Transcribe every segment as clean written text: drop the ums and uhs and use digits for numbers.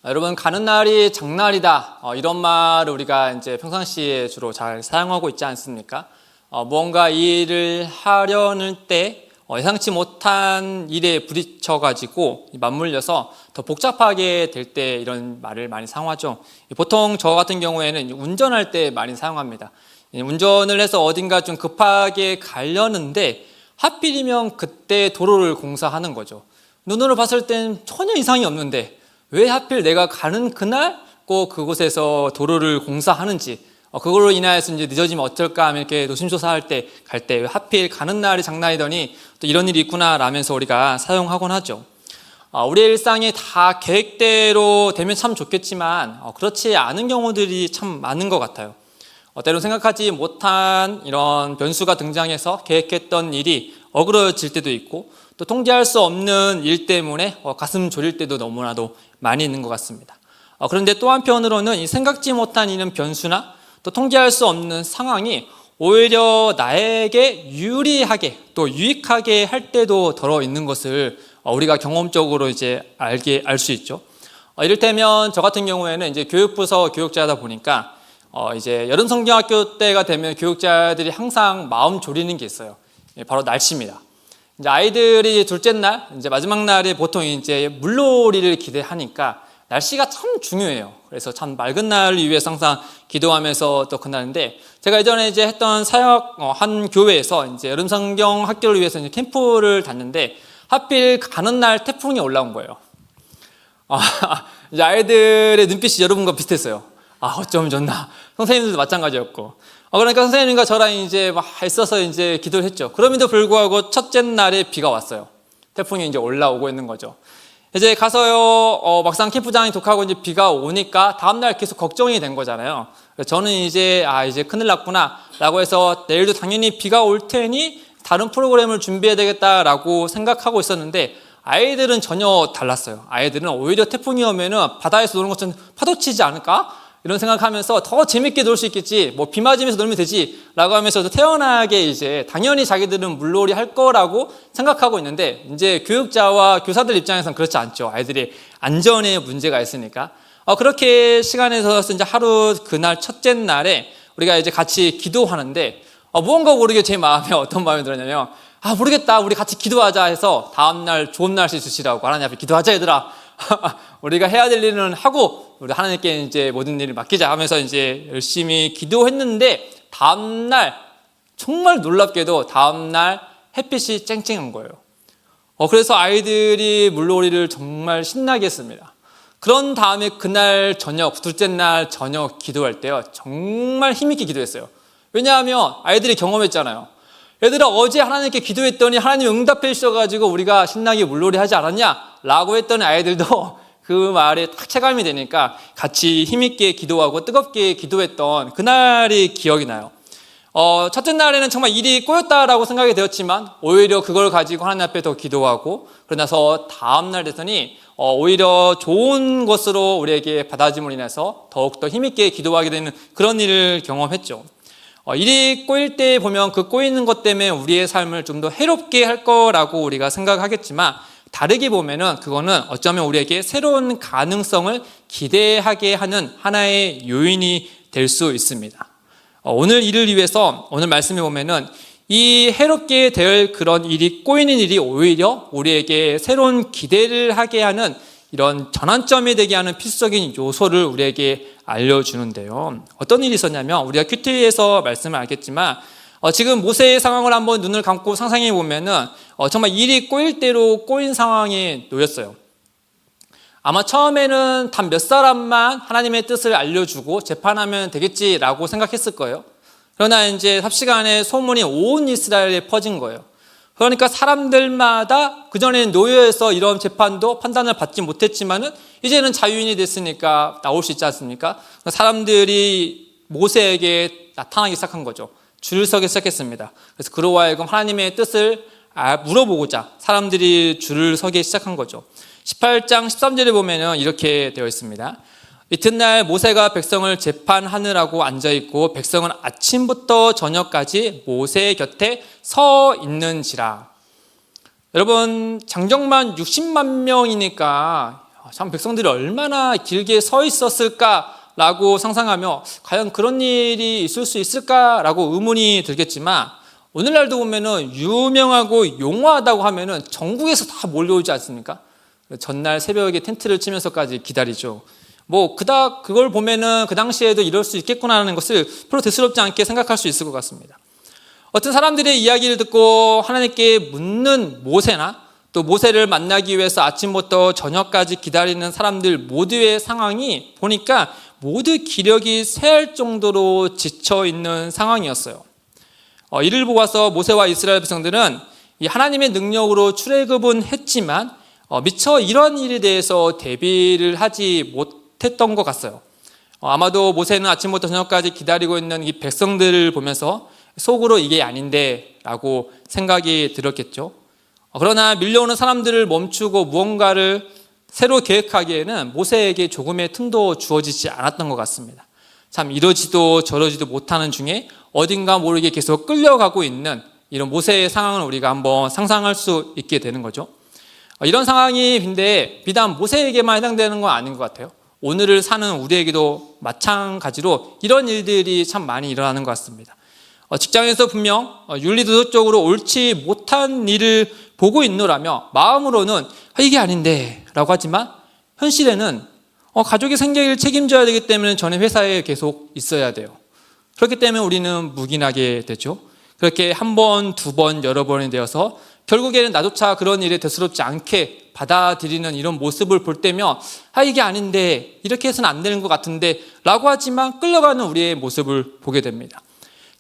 여러분, 가는 날이 장날이다. 이런 말을 우리가 이제 평상시에 주로 잘 사용하고 있지 않습니까? 무언가 일을 하려는 때 예상치 못한 일에 부딪혀가지고 맞물려서 더 복잡하게 될 때 이런 말을 많이 사용하죠. 보통 저 같은 경우에는 운전할 때 많이 사용합니다. 운전을 해서 어딘가 좀 급하게 가려는데 하필이면 그때 도로를 공사하는 거죠. 눈으로 봤을 땐 전혀 이상이 없는데 왜 하필 내가 가는 그날 꼭 그곳에서 도로를 공사하는지, 그걸로 인하여서 이제 늦어지면 어쩔까 하면 이렇게 노심초사할 때, 갈 때 왜 하필 가는 날이 장날이더니 또 이런 일이 있구나 라면서 우리가 사용하곤 하죠. 우리의 일상이 다 계획대로 되면 참 좋겠지만 그렇지 않은 경우들이 참 많은 것 같아요. 때로 생각하지 못한 이런 변수가 등장해서 계획했던 일이 어그러질 때도 있고, 또 통제할 수 없는 일 때문에 가슴 졸일 때도 너무나도 많이 있는 것 같습니다. 그런데 또 한편으로는 이 생각지 못한 이런 변수나 또 통제할 수 없는 상황이 오히려 나에게 유리하게 또 유익하게 할 때도 덜어 있는 것을 우리가 경험적으로 이제 알 수 있죠. 이를테면 저 같은 경우에는 이제 교육부서 교육자다 보니까 이제 여름 성경학교 때가 되면 교육자들이 항상 마음 졸이는 게 있어요. 바로 날씨입니다. 이제 아이들이 둘째 날, 이제 마지막 날에 보통 이제 물놀이를 기대하니까 날씨가 참 중요해요. 그래서 참 맑은 날을 위해서 항상 기도하면서 또 그날인데, 제가 예전에 이제 했던 사역 한 교회에서 이제 여름 성경 학교를 위해서 이제 캠프를 갔는데 하필 가는 날 태풍이 올라온 거예요. 이제 아이들의 눈빛이 여러분과 비슷했어요. 어쩌면 좋나. 선생님들도 마찬가지였고. 그러니까 선생님과 저랑 이제 막 있어서 이제 기도를 했죠. 그럼에도 불구하고 첫째 날에 비가 왔어요. 태풍이 이제 올라오고 있는 거죠. 이제 가서요, 막상 캠프장에 도착하고 이제 비가 오니까 다음날 계속 걱정이 된 거잖아요. 저는 이제 큰일 났구나 라고 해서 내일도 당연히 비가 올 테니 다른 프로그램을 준비해야 되겠다라고 생각하고 있었는데, 아이들은 전혀 달랐어요. 아이들은 오히려 태풍이 오면은 바다에서 노는 것처럼 파도 치지 않을까? 이런 생각하면서 더 재밌게 놀 수 있겠지, 뭐 비 맞으면서 놀면 되지 라고 하면서 태연하게 이제 당연히 자기들은 물놀이 할 거라고 생각하고 있는데, 이제 교육자와 교사들 입장에서는 그렇지 않죠. 아이들의 안전에 문제가 있으니까. 그렇게 시간에 들어서 이제 하루 그날 첫째 날에 우리가 이제 같이 기도하는데 무언가 모르게 제 마음에 어떤 마음이 들었냐면, 모르겠다, 우리 같이 기도하자 해서 다음날 좋은 날씨 주시라고, 하나님 앞에 기도하자 얘들아. 우리가 해야 될 일은 하고 우리 하나님께 이제 모든 일을 맡기자 하면서 이제 열심히 기도했는데, 다음날 정말 놀랍게도 다음날 햇빛이 쨍쨍한 거예요. 그래서 아이들이 물놀이를 정말 신나게 했습니다. 그런 다음에 그날 저녁, 둘째 날 저녁 기도할 때요, 정말 힘있게 기도했어요. 왜냐하면 아이들이 경험했잖아요. 얘들아, 어제 하나님께 기도했더니 하나님 응답해 주셔가지고 우리가 신나게 물놀이 하지 않았냐? 라고 했더니 아이들도 그 말에 딱 체감이 되니까 같이 힘있게 기도하고 뜨겁게 기도했던 그날이 기억이 나요. 첫째 날에는 정말 일이 꼬였다라고 생각이 되었지만 오히려 그걸 가지고 하나님 앞에 더 기도하고, 그러고 나서 다음날 됐더니 오히려 좋은 것으로 우리에게 받아짐으로 인해서 더욱더 힘있게 기도하게 되는 그런 일을 경험했죠. 일이 꼬일 때 보면 그 꼬이는 것 때문에 우리의 삶을 좀 더 해롭게 할 거라고 우리가 생각하겠지만, 다르게 보면은 그거는 어쩌면 우리에게 새로운 가능성을 기대하게 하는 하나의 요인이 될 수 있습니다. 오늘 일을 위해서 오늘 말씀에 보면은 이 해롭게 될 그런 일이 꼬이는 일이 오히려 우리에게 새로운 기대를 하게 하는 이런 전환점이 되게 하는 필수적인 요소를 우리에게 알려주는데요. 어떤 일이 있었냐면, 우리가 큐티에서 말씀을 알겠지만 지금 모세의 상황을 한번 눈을 감고 상상해 보면은 정말 일이 꼬일 대로 꼬인 상황에 놓였어요. 아마 처음에는 단 몇 사람만 하나님의 뜻을 알려주고 재판하면 되겠지라고 생각했을 거예요. 그러나 이제 삽시간에 소문이 온 이스라엘에 퍼진 거예요. 그러니까 사람들마다 그전에는 노예에서 이런 재판도 판단을 받지 못했지만은 이제는 자유인이 됐으니까 나올 수 있지 않습니까? 사람들이 모세에게 나타나기 시작한 거죠. 줄을 서기 시작했습니다. 그래서 그로 하여금 하나님의 뜻을 물어보고자 사람들이 줄을 서기 시작한 거죠. 18장 13절에 보면은 이렇게 되어 있습니다. 이튿날 모세가 백성을 재판하느라고 앉아있고 백성은 아침부터 저녁까지 모세 곁에 서 있는지라. 여러분, 장정만 60만 명이니까 참 백성들이 얼마나 길게 서 있었을까라고 상상하며 과연 그런 일이 있을 수 있을까라고 의문이 들겠지만 오늘날도 보면은 유명하고 용화하다고 하면은 전국에서 다 몰려오지 않습니까? 전날 새벽에 텐트를 치면서까지 기다리죠. 그걸 보면은 그 당시에도 이럴 수 있겠구나 하는 것을 별로 대수롭지 않게 생각할 수 있을 것 같습니다. 어떤 사람들의 이야기를 듣고 하나님께 묻는 모세나 또 모세를 만나기 위해서 아침부터 저녁까지 기다리는 사람들 모두의 상황이 보니까 모두 기력이 쇠할 정도로 지쳐 있는 상황이었어요. 이를 보아서 모세와 이스라엘 백성들은 이 하나님의 능력으로 출애굽은 했지만 미처 이런 일에 대해서 대비를 하지 못했던 것 같아요. 아마도 모세는 아침부터 저녁까지 기다리고 있는 이 백성들을 보면서 속으로 이게 아닌데 라고 생각이 들었겠죠. 그러나 밀려오는 사람들을 멈추고 무언가를 새로 계획하기에는 모세에게 조금의 틈도 주어지지 않았던 것 같습니다. 참 이러지도 저러지도 못하는 중에 어딘가 모르게 계속 끌려가고 있는 이런 모세의 상황을 우리가 한번 상상할 수 있게 되는 거죠. 이런 상황이 근데 비단 모세에게만 해당되는 건 아닌 것 같아요. 오늘을 사는 우리에게도 마찬가지로 이런 일들이 참 많이 일어나는 것 같습니다. 직장에서 분명 윤리도덕적으로 옳지 못한 일을 보고 있노라며 마음으로는 이게 아닌데 라고 하지만 현실에는 가족의 생계를 책임져야 되기 때문에 저는 회사에 계속 있어야 돼요. 그렇기 때문에 우리는 묵인하게 되죠. 그렇게 한 번, 두 번, 여러 번이 되어서 결국에는 나조차 그런 일에 대수롭지 않게 받아들이는 이런 모습을 볼 때면 이게 아닌데 이렇게 해서는 안 되는 것 같은데 라고 하지만 끌려가는 우리의 모습을 보게 됩니다.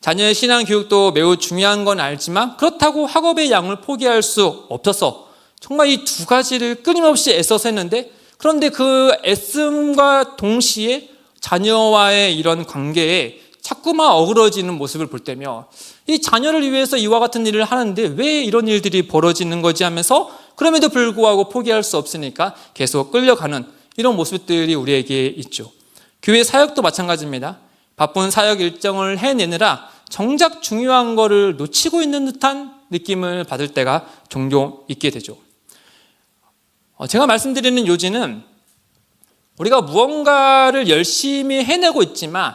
자녀의 신앙 교육도 매우 중요한 건 알지만 그렇다고 학업의 양을 포기할 수 없어서 정말 이 두 가지를 끊임없이 애써서 했는데 그런데 그 애씀과 동시에 자녀와의 이런 관계에 자꾸만 어그러지는 모습을 볼 때면 이 자녀를 위해서 이와 같은 일을 하는데 왜 이런 일들이 벌어지는 거지 하면서 그럼에도 불구하고 포기할 수 없으니까 계속 끌려가는 이런 모습들이 우리에게 있죠. 교회 사역도 마찬가지입니다. 바쁜 사역 일정을 해내느라 정작 중요한 거를 놓치고 있는 듯한 느낌을 받을 때가 종종 있게 되죠. 제가 말씀드리는 요지는 우리가 무언가를 열심히 해내고 있지만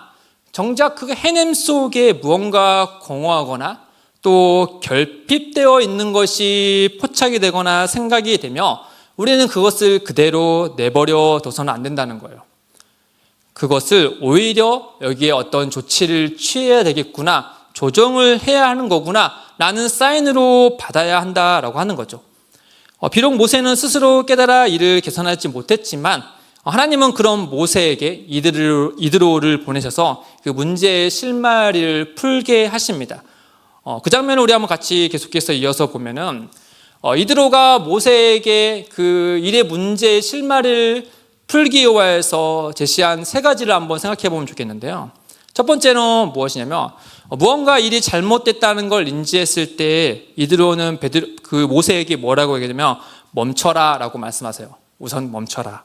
정작 그 해냄 속에 무언가 공허하거나 또 결핍되어 있는 것이 포착이 되거나 생각이 되며 우리는 그것을 그대로 내버려 둬서는 안 된다는 거예요. 그것을 오히려 여기에 어떤 조치를 취해야 되겠구나, 조정을 해야 하는 거구나 라는 사인으로 받아야 한다라고 하는 거죠. 비록 모세는 스스로 깨달아 이를 개선하지 못했지만 하나님은 그런 모세에게 이드로를 보내셔서 그 문제의 실마리를 풀게 하십니다. 그 장면을 우리 한번 같이 계속해서 이어서 보면은 이드로가 모세에게 그 일의 문제의 실마리를 풀기 위해서 제시한 세 가지를 한번 생각해 보면 좋겠는데요. 첫 번째는 무엇이냐면 무언가 일이 잘못됐다는 걸 인지했을 때 이드로는 그 모세에게 뭐라고 얘기하냐면 멈춰라 라고 말씀하세요. 우선 멈춰라.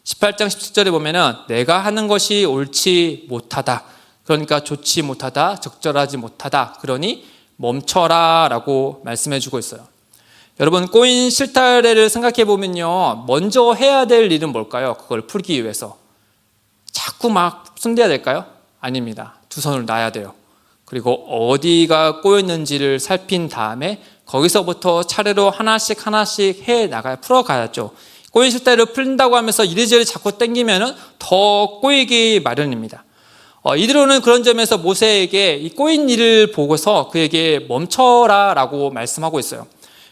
18장 17절에 보면은 내가 하는 것이 옳지 못하다. 그러니까 좋지 못하다, 적절하지 못하다. 그러니 멈춰라 라고 말씀해 주고 있어요. 여러분 꼬인 실타래를 생각해 보면요. 먼저 해야 될 일은 뭘까요? 그걸 풀기 위해서. 자꾸 막 손대야 될까요? 아닙니다. 두 손을 놔야 돼요. 그리고 어디가 꼬였는지를 살핀 다음에 거기서부터 차례로 하나씩 해 나가야 풀어가야죠. 꼬인 실타래를 풀린다고 하면서 이리저리 자꾸 당기면은 더 꼬이기 마련입니다. 이드로는 그런 점에서 모세에게 이 꼬인 일을 보고서 그에게 멈춰라 라고 말씀하고 있어요.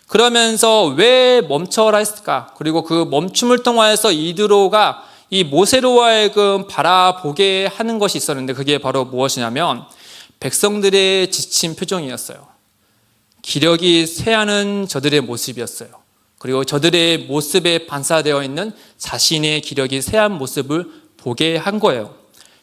그러면서 왜 멈춰라 했을까? 그리고 그 멈춤을 통하여서 이드로가 이 모세로 하여금 바라보게 하는 것이 있었는데 그게 바로 무엇이냐면 백성들의 지친 표정이었어요. 기력이 쇠하는 저들의 모습이었어요. 그리고 저들의 모습에 반사되어 있는 자신의 기력이 쇠한 모습을 보게 한 거예요.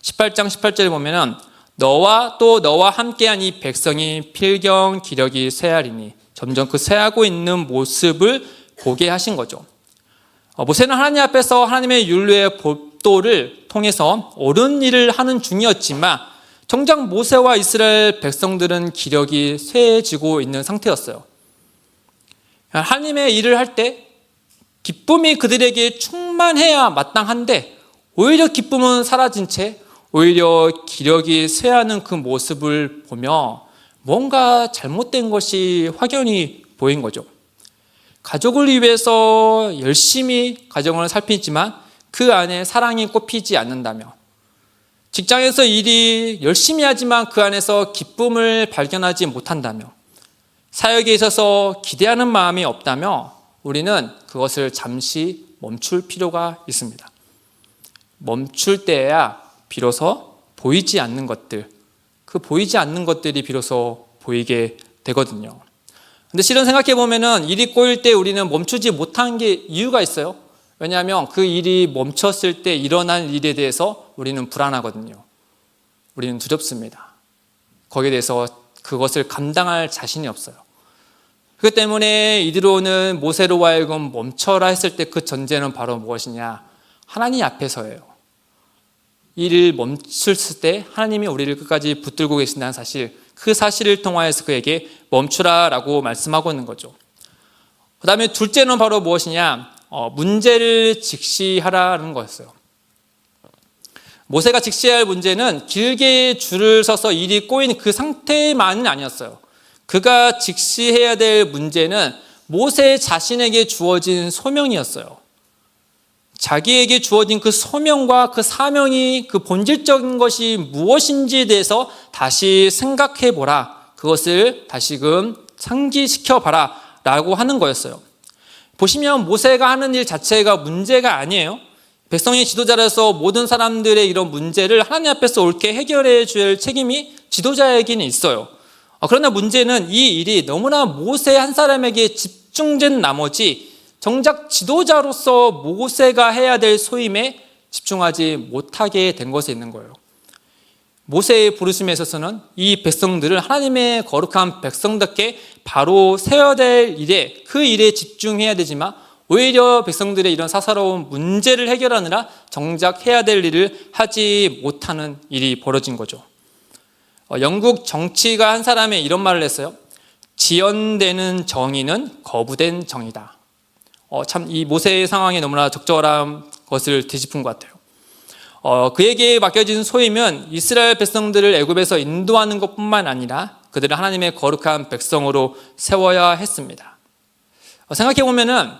18장 18절에 보면은 너와 또 너와 함께한 이 백성이 필경 기력이 쇠하리니 점점 그 쇠하고 있는 모습을 보게 하신 거죠. 모세는 하나님 앞에서 하나님의 율례의 법도를 통해서 옳은 일을 하는 중이었지만 정작 모세와 이스라엘 백성들은 기력이 쇠해지고 있는 상태였어요. 하나님의 일을 할 때 기쁨이 그들에게 충만해야 마땅한데 오히려 기쁨은 사라진 채 오히려 기력이 쇠하는 그 모습을 보며 뭔가 잘못된 것이 확연히 보인 거죠. 가족을 위해서 열심히 가정을 살피지만 그 안에 사랑이 꼽히지 않는다며, 직장에서 일이 열심히 하지만 그 안에서 기쁨을 발견하지 못한다며, 사역에 있어서 기대하는 마음이 없다며 우리는 그것을 잠시 멈출 필요가 있습니다. 멈출 때야 비로소 보이지 않는 것들, 그 보이지 않는 것들이 비로소 보이게 되거든요. 근데 실은 생각해 보면은 일이 꼬일 때 우리는 멈추지 못한 게 이유가 있어요. 왜냐하면 그 일이 멈췄을 때 일어난 일에 대해서 우리는 불안하거든요. 우리는 두렵습니다. 거기에 대해서 그것을 감당할 자신이 없어요. 그렇기 때문에 이드로는 모세로 하여금 멈춰라 했을 때 그 전제는 바로 무엇이냐? 하나님 앞에서예요. 일을 멈췄을 때 하나님이 우리를 끝까지 붙들고 계신다는 사실, 그 사실을 통하여서 그에게 멈추라 라고 말씀하고 있는 거죠. 그 다음에 둘째는 바로 무엇이냐? 문제를 직시하라는 거였어요. 모세가 직시할 문제는 길게 줄을 서서 일이 꼬인 그 상태만은 아니었어요. 그가 직시해야 될 문제는 모세 자신에게 주어진 소명이었어요. 자기에게 주어진 그 소명과 그 사명이 그 본질적인 것이 무엇인지에 대해서 다시 생각해 보라. 그것을 다시금 상기시켜 봐라 라고 하는 거였어요. 보시면 모세가 하는 일 자체가 문제가 아니에요. 백성의 지도자로서 모든 사람들의 이런 문제를 하나님 앞에서 옳게 해결해 줄 책임이 지도자에게는 있어요. 그러나 문제는 이 일이 너무나 모세 한 사람에게 집중된 나머지 정작 지도자로서 모세가 해야 될 소임에 집중하지 못하게 된 것에 있는 거예요. 모세의 부르심에 있어서는 이 백성들을 하나님의 거룩한 백성답게 바로 세워야 될 일에, 그 일에 집중해야 되지만 오히려 백성들의 이런 사사로운 문제를 해결하느라 정작 해야 될 일을 하지 못하는 일이 벌어진 거죠. 영국 정치가 한 사람이 이런 말을 했어요. 지연되는 정의는 거부된 정의다. 참 이 모세의 상황에 너무나 적절한 것을 되짚은 것 같아요. 그에게 맡겨진 소임은 이스라엘 백성들을 애굽에서 인도하는 것뿐만 아니라 그들을 하나님의 거룩한 백성으로 세워야 했습니다. 생각해 보면은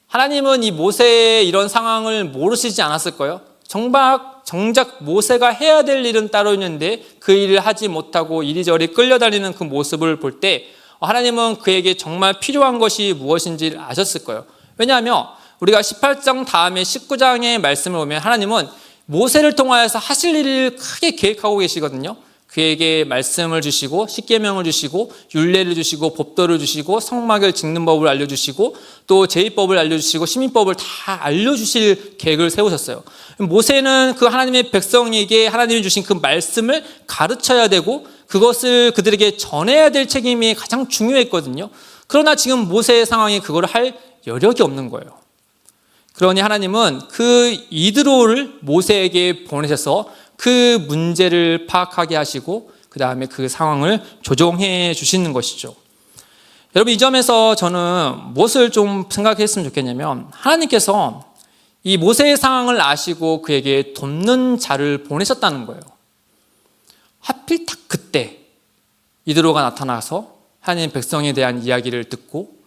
하나님은 이 모세의 이런 상황을 모르시지 않았을 거예요. 정작 모세가 해야 될 일은 따로 있는데 그 일을 하지 못하고 이리저리 끌려다니는 그 모습을 볼 때 하나님은 그에게 정말 필요한 것이 무엇인지를 아셨을 거예요. 왜냐하면 우리가 18장 다음에 19장의 말씀을 보면 하나님은 모세를 통하여서 하실 일을 크게 계획하고 계시거든요. 그에게 말씀을 주시고 십계명을 주시고 율례를 주시고 법도를 주시고 성막을 짓는 법을 알려주시고 또 제의법을 알려주시고 시민법을 다 알려주실 계획을 세우셨어요. 모세는 그 하나님의 백성에게 하나님이 주신 그 말씀을 가르쳐야 되고 그것을 그들에게 전해야 될 책임이 가장 중요했거든요. 그러나 지금 모세의 상황에 그걸 할 여력이 없는 거예요. 그러니 하나님은 그 이드로를 모세에게 보내셔서 그 문제를 파악하게 하시고 그 다음에 그 상황을 조정해 주시는 것이죠. 여러분, 이 점에서 저는 무엇을 좀 생각했으면 좋겠냐면 하나님께서 이 모세의 상황을 아시고 그에게 돕는 자를 보내셨다는 거예요. 하필 딱 그때 이드로가 나타나서 하나님 백성에 대한 이야기를 듣고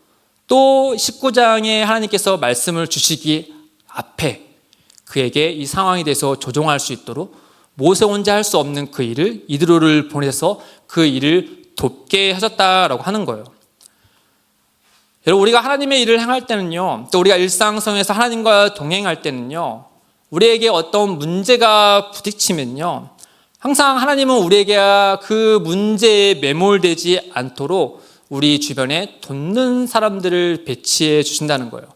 또 19장에 하나님께서 말씀을 주시기 앞에 그에게 이 상황에 대해서 조정할 수 있도록 모세 혼자 할 수 없는 그 일을 이드로를 보내서 그 일을 돕게 하셨다라고 하는 거예요. 여러분, 우리가 하나님의 일을 행할 때는요, 또 우리가 일상성에서 하나님과 동행할 때는요, 우리에게 어떤 문제가 부딪히면요, 항상 하나님은 우리에게 그 문제에 매몰되지 않도록 우리 주변에 돕는 사람들을 배치해 주신다는 거예요.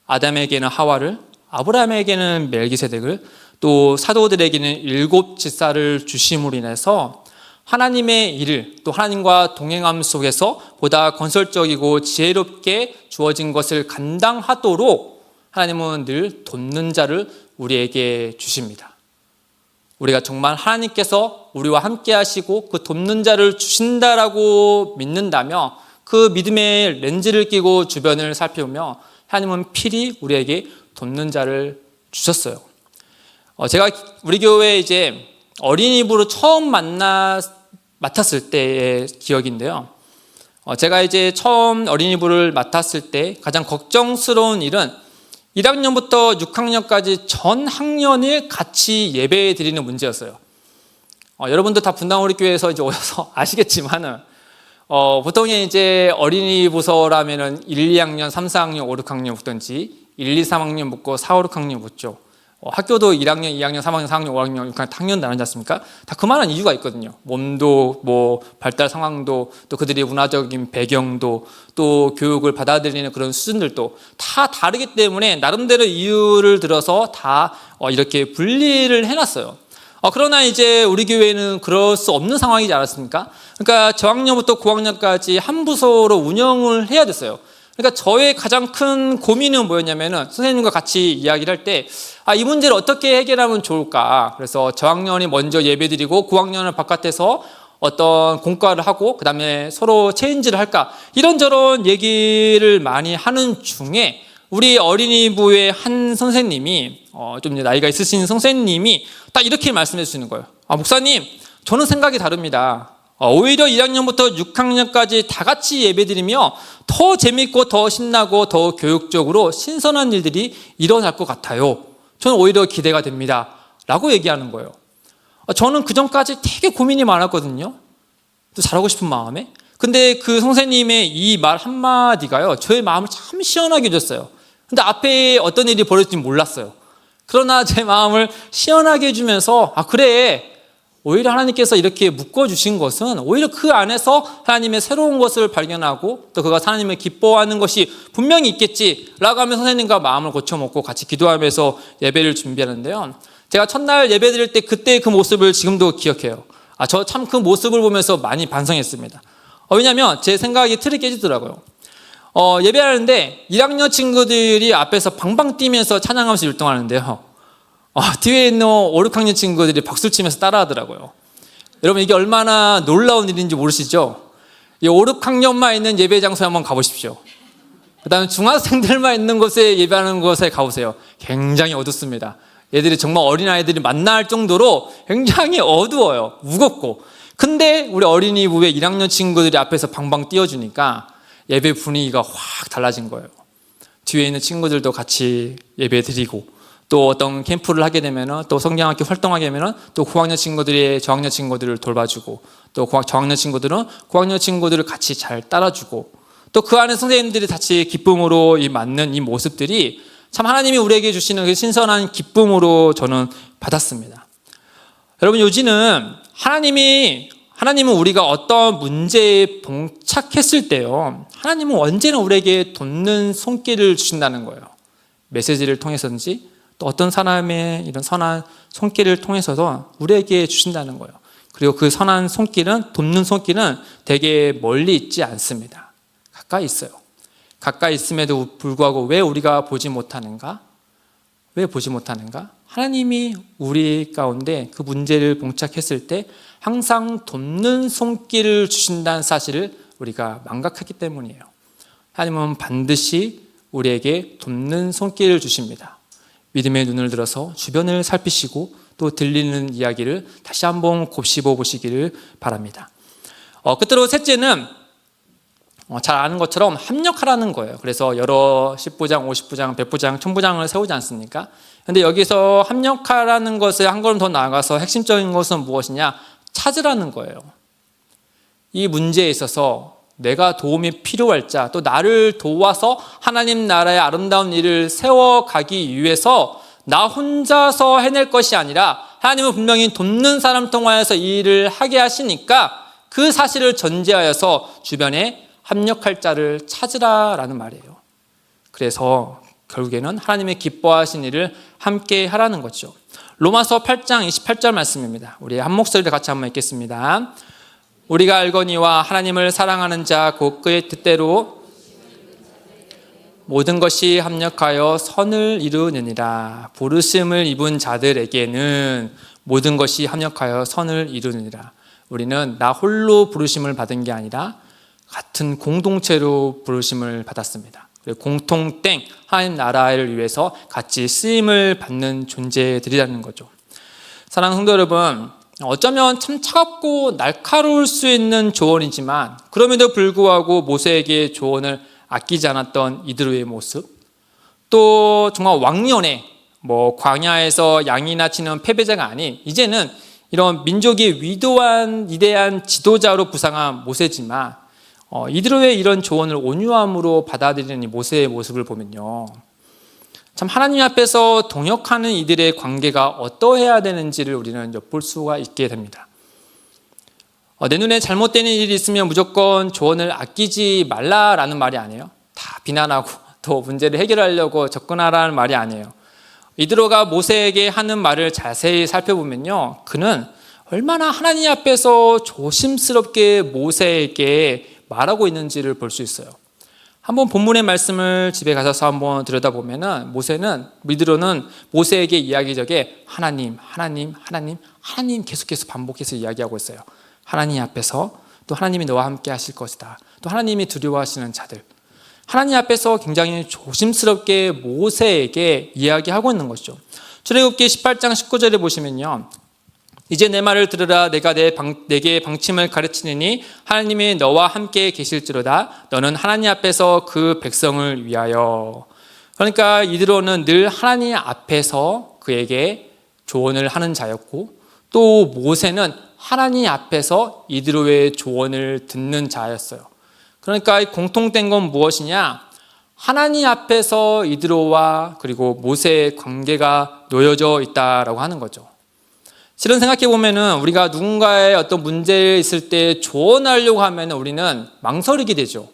아담에게는 하와를, 아브라함에게는 멜기세덱을, 또 사도들에게는 7 지사를 주심으로 인해서 하나님의 일을 또 하나님과 동행함 속에서 보다 건설적이고 지혜롭게 주어진 것을 감당하도록 하나님은 늘 돕는 자를 우리에게 주십니다. 우리가 정말 하나님께서 우리와 함께 하시고 그 돕는 자를 주신다라고 믿는다면 그 믿음의 렌즈를 끼고 주변을 살펴보며 하나님은 필히 우리에게 돕는 자를 주셨어요. 제가 우리 교회 이제 어린이부로 처음 맡았을 때의 기억인데요. 제가 이제 처음 어린이부를 맡았을 때 가장 걱정스러운 일은 1학년부터 6학년까지 전 학년을 같이 예배 드리는 문제였어요. 여러분도 다 분당우리교회에서 이제 오셔서 아시겠지만은, 보통의 이제 어린이 부서라면은 1, 2학년, 3, 4학년, 5, 6학년 붙든지 1, 2, 3학년 붙고 4, 5, 6학년 붙죠. 학교도 1학년, 2학년, 3학년, 4학년, 5학년, 6학년, 학년 나누지 않습니까? 다 그만한 이유가 있거든요. 몸도, 뭐, 발달 상황도, 또 그들의 문화적인 배경도, 또 교육을 받아들이는 그런 수준들도 다 다르기 때문에 나름대로 이유를 들어서 다 이렇게 분리를 해놨어요. 그러나 이제 우리 교회는 그럴 수 없는 상황이지 않았습니까? 그러니까 저학년부터 고학년까지 한 부서로 운영을 해야 됐어요. 그러니까 저의 가장 큰 고민은 뭐였냐면은 선생님과 같이 이야기를 할 때, 이 문제를 어떻게 해결하면 좋을까? 그래서 저학년이 먼저 예배드리고 고학년은 바깥에서 어떤 공과를 하고 그 다음에 서로 체인지를 할까? 이런저런 얘기를 많이 하는 중에 우리 어린이부의 한 선생님이 좀 나이가 있으신 선생님이 딱 이렇게 말씀해 주시는 거예요. 목사님, 저는 생각이 다릅니다. 오히려 1학년부터 6학년까지 다 같이 예배드리며 더 재밌고 더 신나고 더 교육적으로 신선한 일들이 일어날 것 같아요. 저는 오히려 기대가 됩니다. 라고 얘기하는 거예요. 저는 그전까지 되게 고민이 많았거든요. 또 잘하고 싶은 마음에. 근데 그 선생님의 이 말 한마디가요, 저의 마음을 참 시원하게 해줬어요. 근데 앞에 어떤 일이 벌어질지 몰랐어요. 그러나 제 마음을 시원하게 해주면서, 그래. 오히려 하나님께서 이렇게 묶어주신 것은 오히려 그 안에서 하나님의 새로운 것을 발견하고 또 그가 하나님을 기뻐하는 것이 분명히 있겠지라고 하면서 선생님과 마음을 고쳐먹고 같이 기도하면서 예배를 준비하는데요. 제가 첫날 예배 드릴 때 그때 그 모습을 지금도 기억해요. 저 참 그 모습을 보면서 많이 반성했습니다. 왜냐하면 제 생각이 틀이 깨지더라고요. 예배하는데 1학년 친구들이 앞에서 방방 뛰면서 찬양하면서 율동하는데요. 뒤에 있는 5, 6학년 친구들이 박수를 치면서 따라하더라고요. 여러분, 이게 얼마나 놀라운 일인지 모르시죠? 이 5, 6학년만 있는 예배 장소에 한번 가보십시오. 그 다음에 중학생들만 있는 곳에 예배하는 곳에 가보세요. 굉장히 어둡습니다. 얘들이 정말 어린아이들이 만날 정도로 굉장히 어두워요. 무겁고. 근데 우리 어린이부의 1학년 친구들이 앞에서 방방 뛰어주니까 예배 분위기가 확 달라진 거예요. 뒤에 있는 친구들도 같이 예배 드리고 또 어떤 캠프를 하게 되면은 또 성경학교 활동하게 되면은 또 고학년 친구들이 저학년 친구들을 돌봐주고 또 저학년 친구들은 고학년 친구들을 같이 잘 따라주고 또 그 안에 선생님들이 같이 기쁨으로 맞는 이 모습들이 참 하나님이 우리에게 주시는 그 신선한 기쁨으로 저는 받았습니다. 여러분, 요지는 하나님은 우리가 어떤 문제에 봉착했을 때요, 하나님은 언제나 우리에게 돕는 손길을 주신다는 거예요. 메시지를 통해서든지 또 어떤 사람의 이런 선한 손길을 통해서도 우리에게 주신다는 거예요. 그리고 그 선한 손길은, 돕는 손길은 되게 멀리 있지 않습니다. 가까이 있어요. 가까이 있음에도 불구하고 왜 우리가 보지 못하는가? 왜 보지 못하는가? 하나님이 우리 가운데 그 문제를 봉착했을 때 항상 돕는 손길을 주신다는 사실을 우리가 망각했기 때문이에요. 하나님은 반드시 우리에게 돕는 손길을 주십니다. 믿음의 눈을 들어서 주변을 살피시고 또 들리는 이야기를 다시 한번 곱씹어 보시기를 바랍니다. 끝으로 셋째는 잘 아는 것처럼 합력하라는 거예요. 그래서 여러 10부장, 50부장, 100부장, 1000부장을 세우지 않습니까? 그런데 여기서 합력하라는 것에 한 걸음 더 나아가서 핵심적인 것은 무엇이냐? 찾으라는 거예요. 이 문제에 있어서 내가 도움이 필요할 자, 또 나를 도와서 하나님 나라의 아름다운 일을 세워가기 위해서 나 혼자서 해낼 것이 아니라 하나님은 분명히 돕는 사람 통하여서 이 일을 하게 하시니까 그 사실을 전제하여서 주변에 합력할 자를 찾으라라는 말이에요. 그래서 결국에는 하나님의 기뻐하신 일을 함께 하라는 거죠. 로마서 8장 28절 말씀입니다. 우리 한 목소리로 같이 한번 읽겠습니다. 우리가 알거니와 하나님을 사랑하는 자 곧 그의 뜻대로 모든 것이 합력하여 선을 이루느니라. 부르심을 입은 자들에게는 모든 것이 합력하여 선을 이루느니라. 우리는 나 홀로 부르심을 받은 게 아니라 같은 공동체로 부르심을 받았습니다. 공통된 하나님 나라를 위해서 같이 쓰임을 받는 존재들이라는 거죠. 사랑하는 성도 여러분, 어쩌면 참 차갑고 날카로울 수 있는 조언이지만 그럼에도 불구하고 모세에게 조언을 아끼지 않았던 이드로의 모습, 또 정말 왕년에 광야에서 양이나 치는 패배자가 아닌 이제는 이런 민족의 위대한 지도자로 부상한 모세지만 이드로의 이런 조언을 온유함으로 받아들이는 이 모세의 모습을 보면요, 참 하나님 앞에서 동역하는 이들의 관계가 어떠해야 되는지를 우리는 엿볼 수가 있게 됩니다. 내 눈에 잘못되는 일이 있으면 무조건 조언을 아끼지 말라라는 말이 아니에요. 다 비난하고 또 문제를 해결하려고 접근하라는 말이 아니에요. 이드로가 모세에게 하는 말을 자세히 살펴보면요, 그는 얼마나 하나님 앞에서 조심스럽게 모세에게 말하고 있는지를 볼 수 있어요. 한번 본문의 말씀을 집에 가셔서 한번 들여다보면은 이드로는 모세에게 이야기적에 하나님 계속해서 반복해서 이야기하고 있어요. 하나님 앞에서, 또 하나님이 너와 함께 하실 것이다, 또 하나님이 두려워하시는 자들, 하나님 앞에서 굉장히 조심스럽게 모세에게 이야기하고 있는 것이죠. 출애굽기 18장 19절에 보시면요, 이제 내 말을 들으라. 내가 내게 방침을 가르치느니 하나님이 너와 함께 계실지로다. 너는 하나님 앞에서 그 백성을 위하여. 그러니까 이드로는 늘 하나님 앞에서 그에게 조언을 하는 자였고, 또 모세는 하나님 앞에서 이드로의 조언을 듣는 자였어요. 그러니까 공통된 건 무엇이냐? 하나님 앞에서 이드로와 그리고 모세의 관계가 놓여져 있다라고 하는 거죠. 실은 생각해 보면은 우리가 누군가의 어떤 문제에 있을 때 조언하려고 하면 우리는 망설이게 되죠.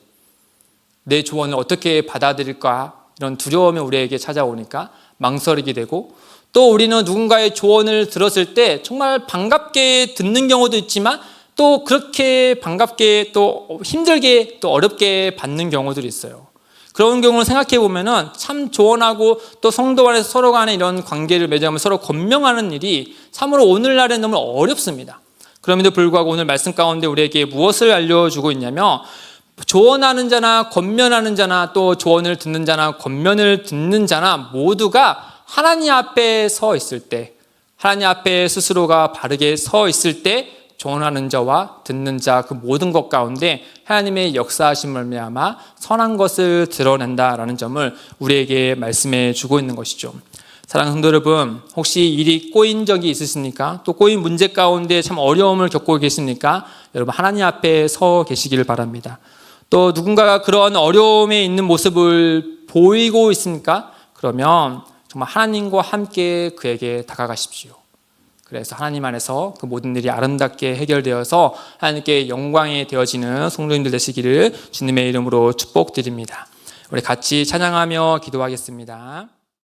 내 조언을 어떻게 받아들일까? 이런 두려움이 우리에게 찾아오니까 망설이게 되고, 또 우리는 누군가의 조언을 들었을 때 정말 반갑게 듣는 경우도 있지만 또 그렇게 반갑게 또 힘들게 또 어렵게 받는 경우들이 있어요. 그런 경우를 생각해 보면은 참 조언하고 또 성도 안에서 서로 간에 이런 관계를 맺으면 서로 권명하는 일이 참으로 오늘날에 너무 어렵습니다. 그럼에도 불구하고 오늘 말씀 가운데 우리에게 무엇을 알려주고 있냐면, 조언하는 자나 권면하는 자나 또 조언을 듣는 자나 권면을 듣는 자나 모두가 하나님 앞에 서 있을 때, 하나님 앞에 스스로가 바르게 서 있을 때 조언하는 자와 듣는 자 그 모든 것 가운데 하나님의 역사하심을 말미암아 선한 것을 드러낸다라는 점을 우리에게 말씀해 주고 있는 것이죠. 사랑하는 성도 여러분, 혹시 일이 꼬인 적이 있으십니까? 또 꼬인 문제 가운데 참 어려움을 겪고 계십니까? 여러분, 하나님 앞에 서 계시기를 바랍니다. 또 누군가가 그런 어려움에 있는 모습을 보이고 있습니까? 그러면 정말 하나님과 함께 그에게 다가가십시오. 그래서 하나님 안에서 그 모든 일이 아름답게 해결되어서 하나님께 영광이 되어지는 성도님들 되시기를 주님의 이름으로 축복드립니다. 우리 같이 찬양하며 기도하겠습니다.